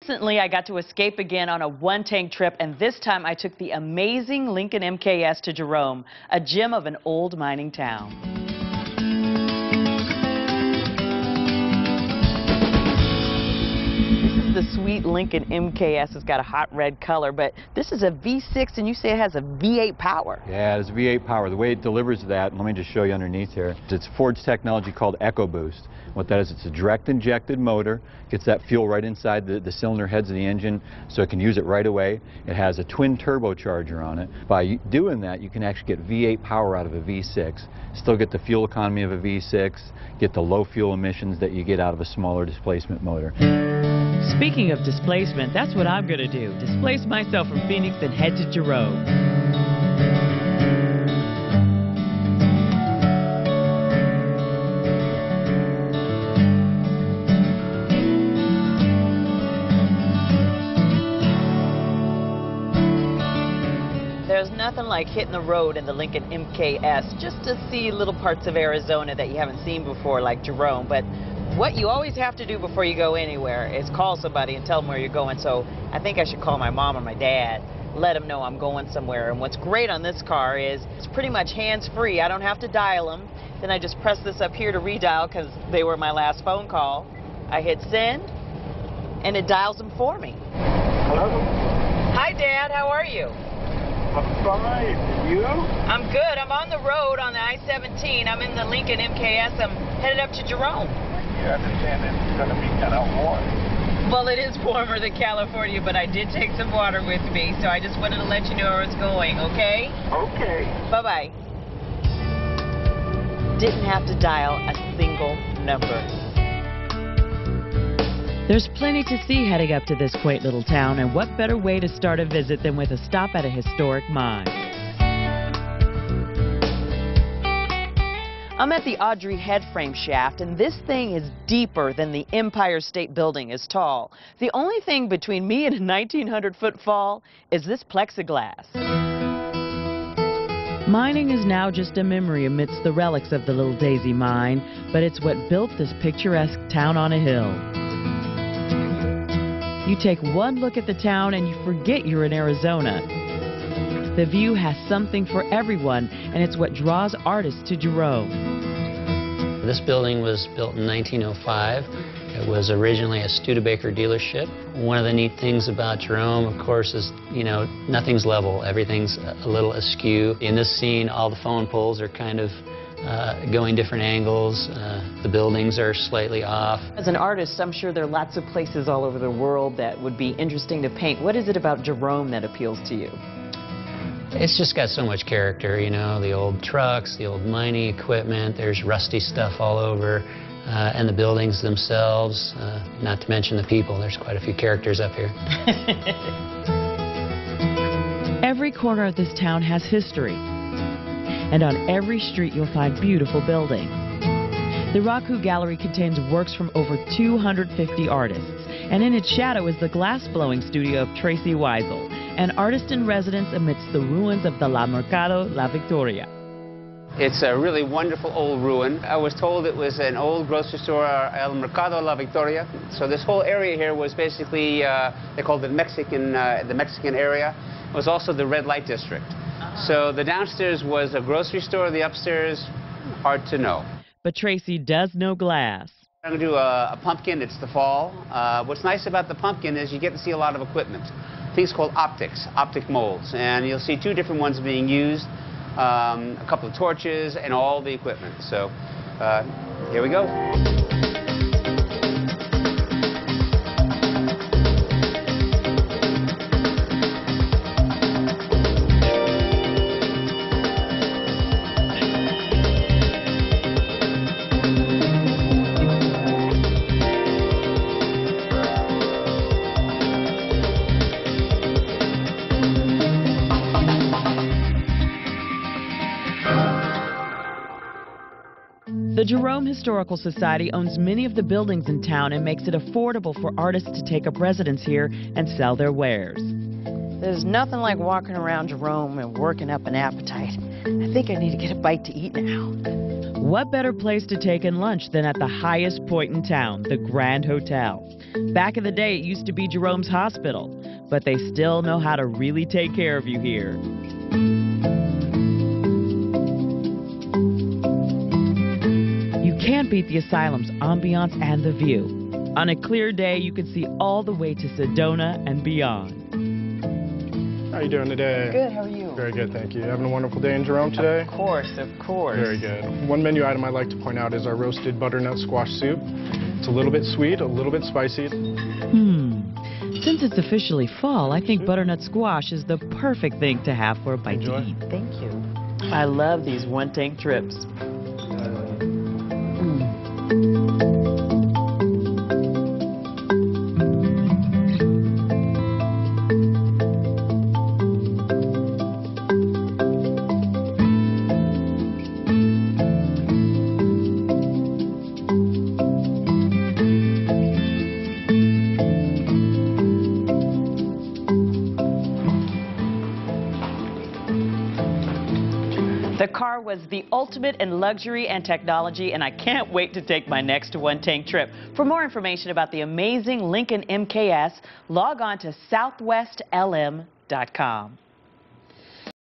Recently, I got to escape again on a one-tank trip, and this time I took the amazing Lincoln MKS to Jerome, a gem of an old mining town. The sweet Lincoln MKS has got a hot red color, but this is a V6 and you say it has a V8 power. Yeah, it's V8 power. The way it delivers that, let me just show you underneath here. It's Ford's technology called Ecoboost. What that is, it's a direct injected motor, gets that fuel right inside the cylinder heads of the engine so it can use it right away. It has a twin turbocharger on it. By doing that, you can actually get V8 power out of a V6, still get the fuel economy of a V6, get the low fuel emissions that you get out of a smaller displacement motor. Speaking of displacement, that's what I'm going to do. Displace myself from Phoenix and head to Jerome. There's nothing like hitting the road in the Lincoln MKS just to see little parts of Arizona that you haven't seen before, like Jerome. But what you always have to do before you go anywhere is call somebody and tell them where you're going. So I think I should call my mom or my dad, let them know I'm going somewhere. And what's great on this car is it's pretty much hands-free. I don't have to dial them. Then I just press this up here to redial because they were my last phone call. I hit send, and it dials them for me. Hello? Hi, Dad. How are you? I'm fine. You? I'm good. I'm on the road on the I-17. I'm in the Lincoln MKS. I'm headed up to Jerome. You understand it's going to be kind of warm. Well, it is warmer than California, but I did take some water with me, so I just wanted to let you know where it's going, okay? Okay. Bye-bye. Didn't have to dial a single number. There's plenty to see heading up to this quaint little town, and what better way to start a visit than with a stop at a historic mine. I'm at the Audrey headframe shaft, and this thing is deeper than the Empire State Building is tall. The only thing between me and a 1,900-foot fall is this plexiglass. Mining is now just a memory amidst the relics of the Little Daisy mine, but it's what built this picturesque town on a hill. You take one look at the town and you forget you're in Arizona. The view has something for everyone, and it's what draws artists to Jerome. This building was built in 1905. It was originally a Studebaker dealership. One of the neat things about Jerome, of course, is, you know, nothing's level. Everything's a little askew. In this scene, all the phone poles are kind of going different angles. The buildings are slightly off. As an artist, I'm sure there are lots of places all over the world that would be interesting to paint. What is it about Jerome that appeals to you? It's just got so much character, you know, the old trucks, the old mining equipment, there's rusty stuff all over, and the buildings themselves, not to mention the people. There's quite a few characters up here. Every corner of this town has history, and on every street you'll find beautiful buildings. The Raku Gallery contains works from over 250 artists, and in its shadow is the glass-blowing studio of Tracy Weisel, an artist in residence amidst the ruins of the La Mercado La Victoria. It's a really wonderful old ruin. I was told it was an old grocery store, El Mercado La Victoria. So this whole area here was basically, they called it the Mexican area. It was also the red light district. So the downstairs was a grocery store, the upstairs, hard to know. But Tracy does know glass. I'm going to do a pumpkin. It's the fall. What's nice about the pumpkin is you get to see a lot of equipment. Things called optic molds. And you'll see two different ones being used, a couple of torches, and all the equipment. So here we go. The Jerome Historical Society owns many of the buildings in town and makes it affordable for artists to take up residence here and sell their wares. There's nothing like walking around Jerome and working up an appetite. I think I need to get a bite to eat now. What better place to take in lunch than at the highest point in town, the Grand Hotel? Back in the day, it used to be Jerome's hospital, but they still know how to really take care of you here. You can't beat the asylum's ambiance and the view. On a clear day, you can see all the way to Sedona and beyond. How are you doing today? Good, how are you? Very good, thank you. Having a wonderful day in Jerome today? Of course, of course. Very good. One menu item I'd like to point out is our roasted butternut squash soup. It's a little bit sweet, a little bit spicy. Since it's officially fall, I think butternut squash is the perfect thing to have for a bite to eat. Thank you. I love these one-tank trips. The car was the ultimate in luxury and technology, and I can't wait to take my next one-tank trip. For more information about the amazing Lincoln MKS, log on to southwestlm.com.